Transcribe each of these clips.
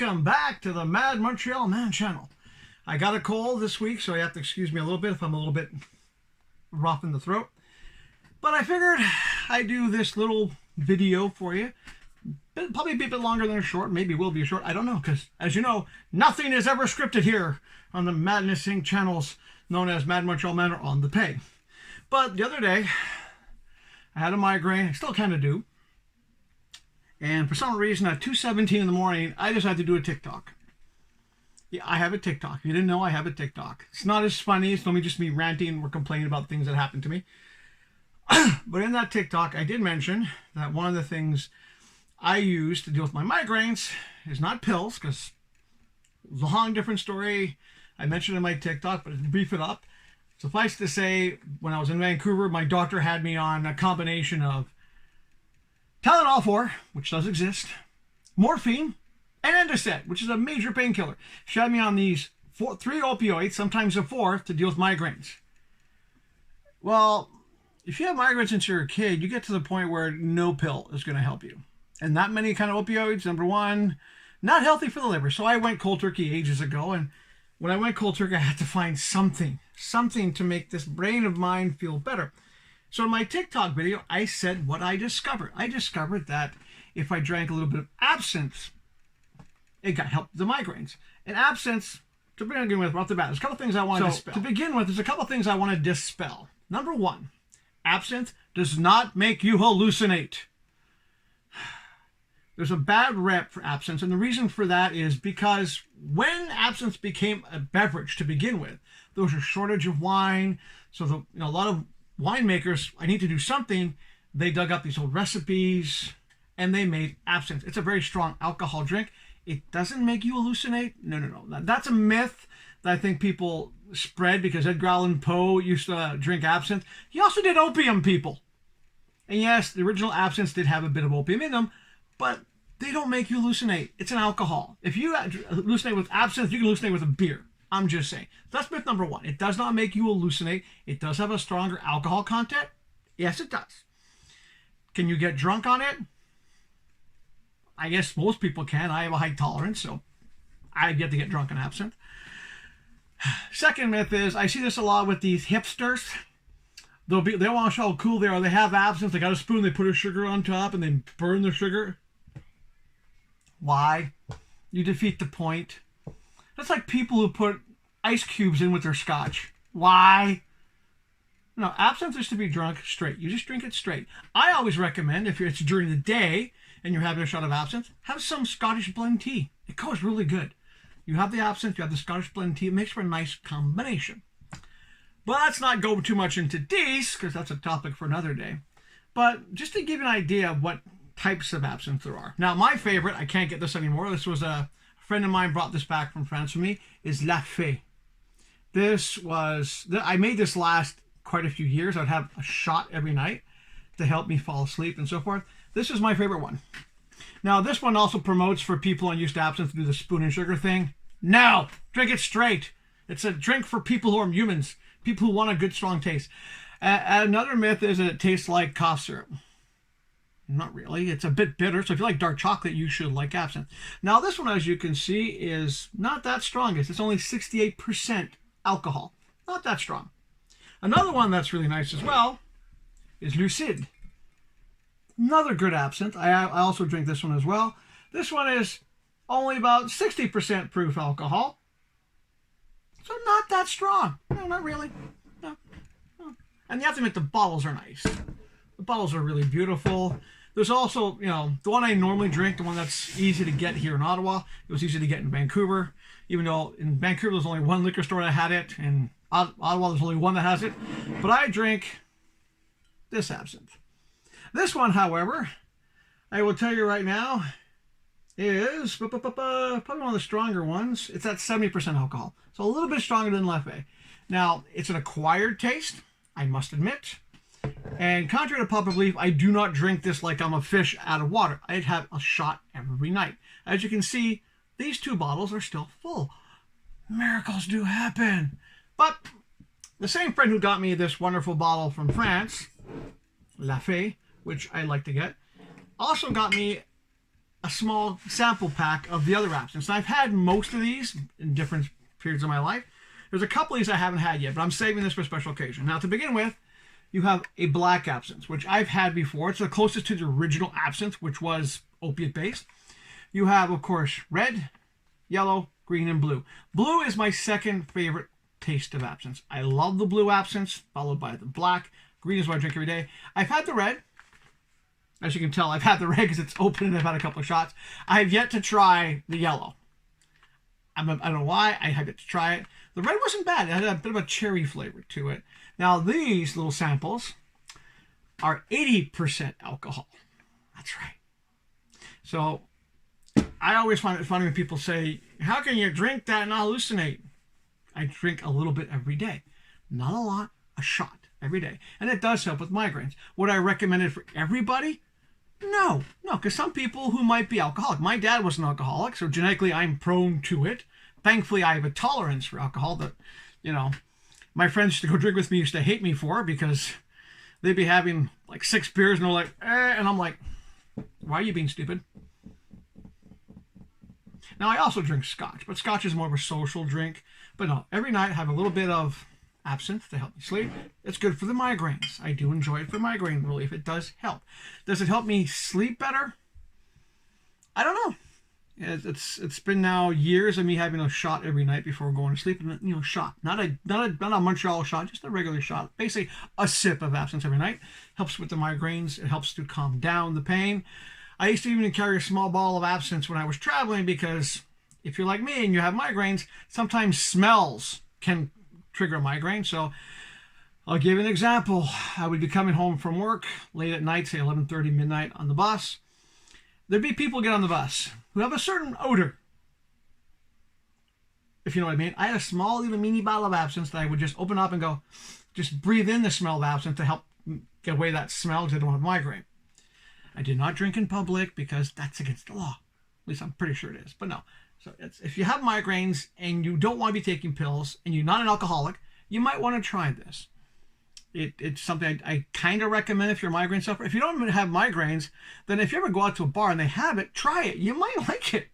Welcome back to the Mad Montreal Man channel. I got a cold this week, so you have to excuse me a little bit if I'm a little bit rough in the throat. But I figured I'd do this little video for you. It'll probably be a bit longer than a short. Maybe it will be a short. I don't know, because as you know, nothing is ever scripted here on the Madness Inc. channels known as Mad Montreal Man or On the Peg. But the other day, I had a migraine. I still kind of do. And for some reason, at 2:17 in the morning, I decided to do a TikTok. Yeah, I have a TikTok. If you didn't know, I have a TikTok. It's not as funny. It's only just me ranting or complaining about things that happened to me. But in that TikTok, I did mention that one of the things I use to deal with my migraines is not pills, because it's a long different story. I mentioned in my TikTok, but to brief it up, suffice to say, when I was in Vancouver, my doctor had me on a combination of Tylenol 4, which does exist, morphine, and Endocet, which is a major painkiller. She had me on these three opioids, sometimes a fourth, to deal with migraines. Well, if you have migraines since you're a kid, you get to the point where no pill is going to help you. And that many kind of opioids, number one, not healthy for the liver. So I went cold turkey ages ago, and when I went cold turkey, I had to find something to make this brain of mine feel better. So in my TikTok video, I said what I discovered. I discovered that if I drank a little bit of absinthe, it got help with the migraines. And absinthe, to begin with, right off the bat, there's a couple things I want to dispel. To begin with, there's a couple things I want to dispel. Number one, absinthe does not make you hallucinate. There's a bad rep for absinthe, and the reason for that is because when absinthe became a beverage to begin with, there was a shortage of wine, so a lot of winemakers, I need to do something, they dug up these old recipes and they made absinthe. It's a very strong alcohol drink. It doesn't make you hallucinate. No. That's a myth that I think people spread because Edgar Allan Poe used to drink absinthe. He also did opium, people. And yes, the original absinthe did have a bit of opium in them, but they don't make you hallucinate. It's an alcohol. If you hallucinate with absinthe, you can hallucinate with a beer. I'm just saying. That's myth number one. It does not make you hallucinate. It does have a stronger alcohol content. Yes, it does. Can you get drunk on it? I guess most people can. I have a high tolerance, so I get to get drunk on absinthe. Second myth is, I see this a lot with these hipsters. They want to show how cool they are. They have absinthe. They got a spoon. They put a sugar on top and they burn the sugar. Why? You defeat the point. That's like people who put ice cubes in with their scotch. Why? No, absinthe is to be drunk straight. You just drink it straight. I always recommend, if it's during the day and you're having a shot of absinthe, have some Scottish blend tea. It goes really good. You have the absinthe, you have the Scottish blend tea. It makes for a nice combination. But let's not go too much into these, because that's a topic for another day. But just to give you an idea of what types of absinthe there are. Now, my favorite, I can't get this anymore. This was a friend of mine brought this back from France for me, is La Fée. I made this last quite a few years. I'd have a shot every night to help me fall asleep and so forth. This is my favorite one. Now, this one also promotes for people on used to absinthe to do the spoon and sugar thing. No, drink it straight. It's a drink for people who are humans, people who want a good, strong taste. Another myth is that it tastes like cough syrup. Not really. It's a bit bitter, so if you like dark chocolate, you should like absinthe. Now, this one, as you can see, is not that strongest. It's only 68% alcohol. Not that strong. Another one that's really nice as well is Lucide. Another good absinthe. I also drink this one as well. This one is only about 60% proof alcohol. So not that strong. No, not really. No. And you have to admit the bottles are nice. The bottles are really beautiful. There's also, the one I normally drink, the one that's easy to get here in Ottawa. It was easy to get in Vancouver. Even though in Vancouver there's only one liquor store that had it. In Ottawa there's only one that has it. But I drink this absinthe. This one, however, I will tell you right now, is probably one of the stronger ones. It's at 70% alcohol. So a little bit stronger than La Fée. Now, it's an acquired taste, I must admit. And contrary to popular belief, I do not drink this like I'm a fish out of water. I'd have a shot every night. As you can see, these two bottles are still full. Miracles do happen. But the same friend who got me this wonderful bottle from France, La Fée, which I like to get, also got me a small sample pack of the other absinthe. I've had most of these in different periods of my life. There's a couple of these I haven't had yet, but I'm saving this for a special occasion. Now, to begin with, you have a black absinthe, which I've had before. It's the closest to the original absinthe, which was opiate-based. You have, of course, red, yellow, green, and blue. Blue is my second favorite taste of absinthe. I love the blue absinthe, followed by the black. Green is what I drink every day. I've had the red. As you can tell, I've had the red because it's open and I've had a couple of shots. I have yet to try the yellow. I don't know why. I have yet to try it. The red wasn't bad. It had a bit of a cherry flavor to it. Now, these little samples are 80% alcohol. That's right. So, I always find it funny when people say, how can you drink that and not hallucinate? I drink a little bit every day. Not a lot, a shot every day. And it does help with migraines. Would I recommend it for everybody? No, because some people who might be alcoholic. My dad was an alcoholic, so genetically I'm prone to it. Thankfully, I have a tolerance for alcohol that, my friends used to go drink with me used to hate me for because they'd be having like 6 beers and they're like, and I'm like, why are you being stupid? Now, I also drink scotch, but scotch is more of a social drink. But no, every night I have a little bit of absinthe to help me sleep. It's good for the migraines. I do enjoy it for migraine relief. It does help. Does it help me sleep better? I don't know. It's been now years of me having a shot every night before going to sleep. And shot, not a Montreal shot, just a regular shot. Basically, a sip of absinthe every night helps with the migraines. It helps to calm down the pain. I used to even carry a small bottle of absinthe when I was traveling because if you're like me and you have migraines, sometimes smells can trigger a migraine. So I'll give you an example. I would be coming home from work late at night, say 11:30, midnight on the bus. There'd be people get on the bus who have a certain odor, if you know what I mean. I had a small little mini bottle of absinthe that I would just open up and go, just breathe in the smell of absinthe to help get away that smell because I don't have migraine. I did not drink in public because that's against the law. At least I'm pretty sure it is, but no. So if you have migraines and you don't want to be taking pills and you're not an alcoholic, you might want to try this. It's something I kind of recommend if you're a migraine sufferer. If you don't have migraines, then if you ever go out to a bar and they have it, try it. You might like it.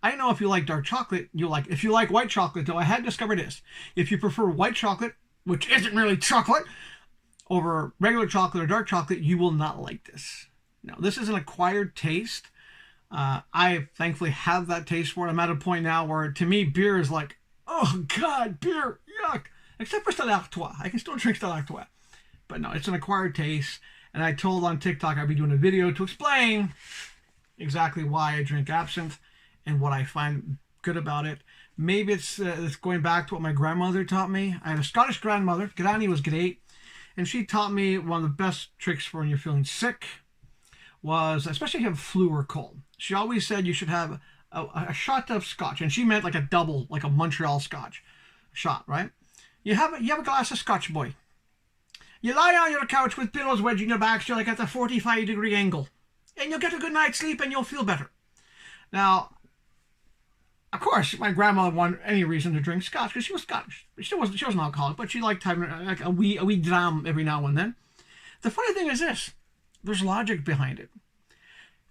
I know if you like dark chocolate, you'll like it. If you like white chocolate, though, I had discovered this. If you prefer white chocolate, which isn't really chocolate, over regular chocolate or dark chocolate, you will not like this. Now, this is an acquired taste. I thankfully have that taste for it. I'm at a point now where, to me, beer is like, oh, God, beer, yuck. Except for Stella Artois. I can still drink Stella Artois. But no, it's an acquired taste. And I told on TikTok I'd be doing a video to explain exactly why I drink absinthe and what I find good about it. Maybe it's going back to what my grandmother taught me. I had a Scottish grandmother. Granny was great. And she taught me one of the best tricks for when you're feeling sick was, especially if you have flu or cold. She always said you should have a shot of scotch. And she meant like a double, like a Montreal scotch shot, right? You have a glass of scotch, boy. You lie on your couch with pillows wedged in your back, so like at a 45-degree angle. And you'll get a good night's sleep and you'll feel better. Now, of course, my grandmother wanted any reason to drink scotch because she was Scottish. She wasn't an alcoholic, but she liked having like a wee dram every now and then. The funny thing is this. There's logic behind it.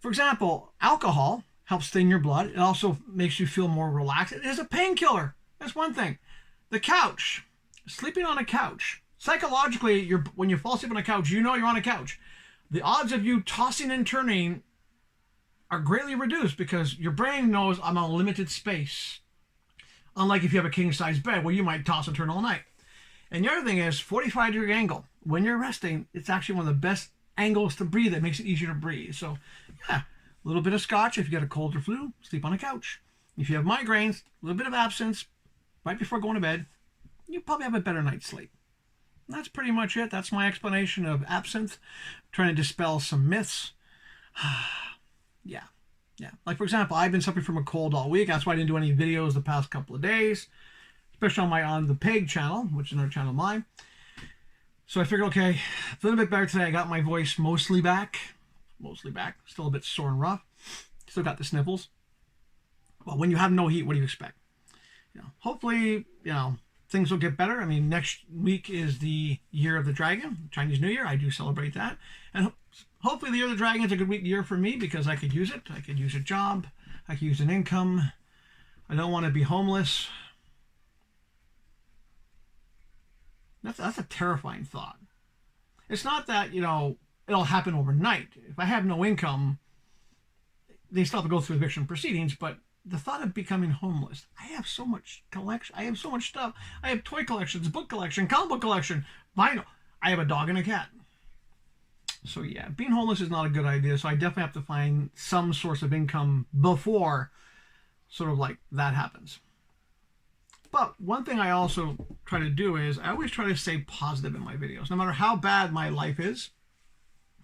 For example, alcohol helps thin your blood. It also makes you feel more relaxed. It is a painkiller. That's one thing. The couch. Sleeping on a couch. Psychologically, when you fall asleep on a couch, you know you're on a couch. The odds of you tossing and turning are greatly reduced because your brain knows I'm on a limited space. Unlike if you have a king-size bed where you might toss and turn all night. And the other thing is, 45-degree angle. When you're resting, it's actually one of the best angles to breathe. It makes it easier to breathe. So, yeah, a little bit of scotch if you get a cold or flu, sleep on a couch. If you have migraines, a little bit of absinthe right before going to bed, you probably have a better night's sleep. And that's pretty much it. That's my explanation of absinthe, trying to dispel some myths. Yeah. Like, for example, I've been suffering from a cold all week. That's why I didn't do any videos the past couple of days, especially on the Peg channel, which is another channel of mine. So I figured, okay, a little bit better today. I got my voice mostly back. Still a bit sore and rough. Still got the sniffles. Well, when you have no heat, what do you expect? Hopefully, things will get better. I mean, next week is the Year of the Dragon, Chinese New Year. I do celebrate that. And hopefully the Year of the Dragon is a good year for me because I could use it. I could use a job. I could use an income. I don't want to be homeless. That's a terrifying thought. It's not that, it'll happen overnight. If I have no income, they still have to go through eviction proceedings, but the thought of becoming homeless, I have so much collection. I have so much stuff. I have toy collections, book collection, comic book collection, vinyl. I have a dog and a cat. So yeah, being homeless is not a good idea. So I definitely have to find some source of income before sort of like that happens. But one thing I also try to do is I always try to stay positive in my videos, no matter how bad my life is.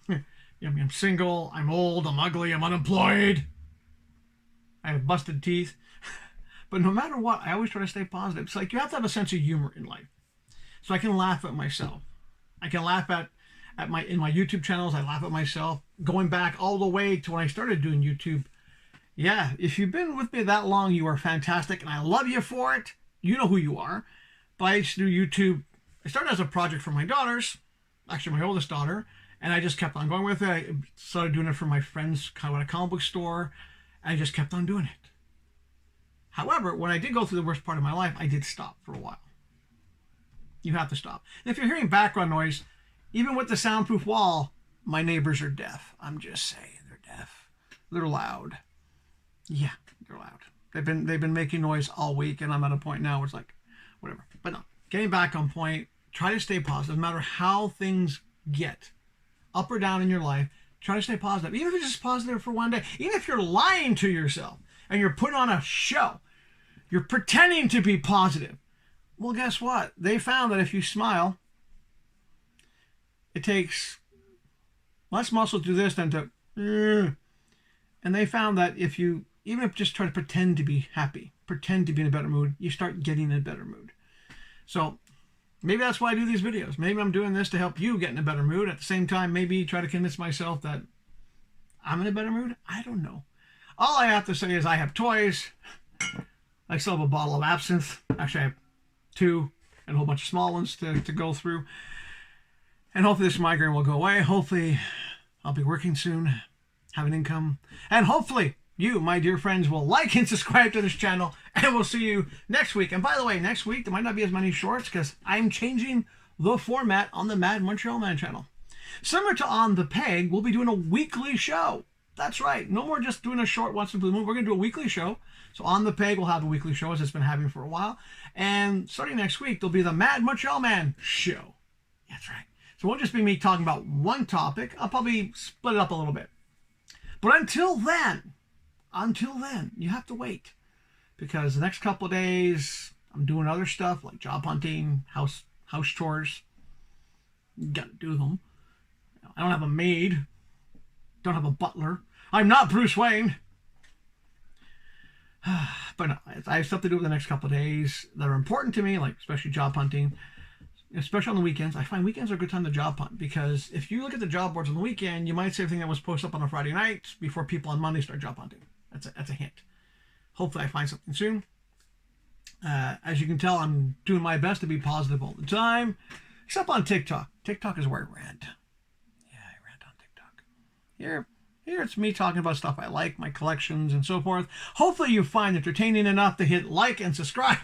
I'm single, I'm old, I'm ugly, I'm unemployed, I have busted teeth. But no matter what, I always try to stay positive. It's like you have to have a sense of humor in life. So I can laugh at myself. I can laugh in my YouTube channels, I laugh at myself. Going back all the way to when I started doing YouTube. Yeah, if you've been with me that long, you are fantastic, and I love you for it. You know who you are. But I used to do YouTube. I started as a project for my daughters, actually my oldest daughter, and I just kept on going with it. I started doing it for my friends kind of at a comic book store, and I just kept on doing it. However, when I did go through the worst part of my life, I did stop for a while. You have to stop. And if you're hearing background noise, even with the soundproof wall, my neighbors are deaf. I'm just saying, they're deaf. They're loud. Yeah, they're loud. They've been making noise all week, and I'm at a point now where it's like, whatever. But no, getting back on point, try to stay positive. No matter how things get, up or down in your life, try to stay positive. Even if it's just positive for one day. Even if you're lying to yourself and you're putting on a show, you're pretending to be positive. Well, guess what? They found that if you smile, it takes less muscle to do this than to... And they found that if you even if just try to pretend to be happy, pretend to be in a better mood, you start getting in a better mood. So maybe that's why I do these videos. Maybe I'm doing this to help you get in a better mood. At the same time, maybe try to convince myself that I'm in a better mood. I don't know. All I have to say is I have toys. I still have a bottle of absinthe. Actually, I have 2 and a whole bunch of small ones to go through. And hopefully this migraine will go away. Hopefully I'll be working soon, have an income. And hopefully you, my dear friends, will like and subscribe to this channel, and we'll see you next week. And by the way, next week, there might not be as many shorts because I'm changing the format on the Mad Montreal Man channel. Similar to On the Peg, we'll be doing a weekly show. That's right. No more just doing a short once in a blue moon. We're going to do a weekly show. So On the Peg will have a weekly show, as it's been having for a while. And starting next week, there'll be the Mad Montreal Man show. That's right. So it won't just be me talking about one topic. I'll probably split it up a little bit. But until then, you have to wait, because the next couple of days I'm doing other stuff like job hunting, house chores. You gotta do them. I don't have a maid, don't have a butler. I'm not Bruce Wayne. But no, I have stuff to do over the next couple of days that are important to me, like especially job hunting, especially on the weekends. I find weekends are a good time to job hunt, because if you look at the job boards on the weekend, you might see everything that was posted up on a Friday night before people on Monday start job hunting. That's a hint. Hopefully I find something soon. As you can tell, I'm doing my best to be positive all the time, except on TikTok. TikTok is where I rant. Yeah, I rant on TikTok. Here it's me talking about stuff I like, my collections and so forth. Hopefully you find it entertaining enough to hit like and subscribe.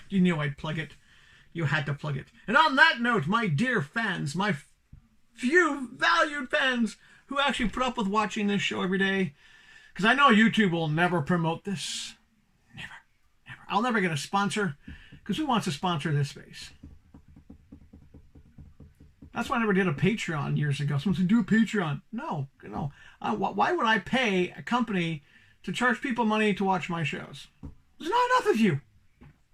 You knew I'd plug it. You had to plug it. And on that note, my dear fans, my few valued fans who actually put up with watching this show every day, because I know YouTube will never promote this. Never. I'll never get a sponsor, because who wants to sponsor this space? That's why I never did a Patreon years ago. Someone said, do a Patreon. No. Why would I pay a company to charge people money to watch my shows? There's not enough of you.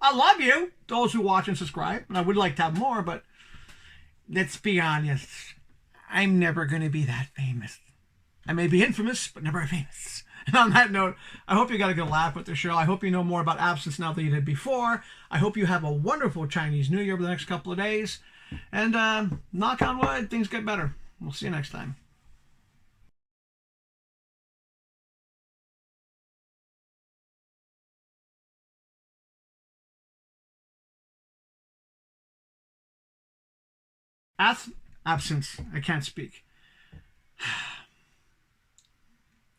I love you, those who watch and subscribe, and I would like to have more, but let's be honest. I'm never going to be that famous. I may be infamous, but never famous. And on that note, I hope you got a good laugh with the show. I hope you know more about absence now than you did before. I hope you have a wonderful Chinese New Year over the next couple of days. And knock on wood, things get better. We'll see you next time. absinthe. I can't speak.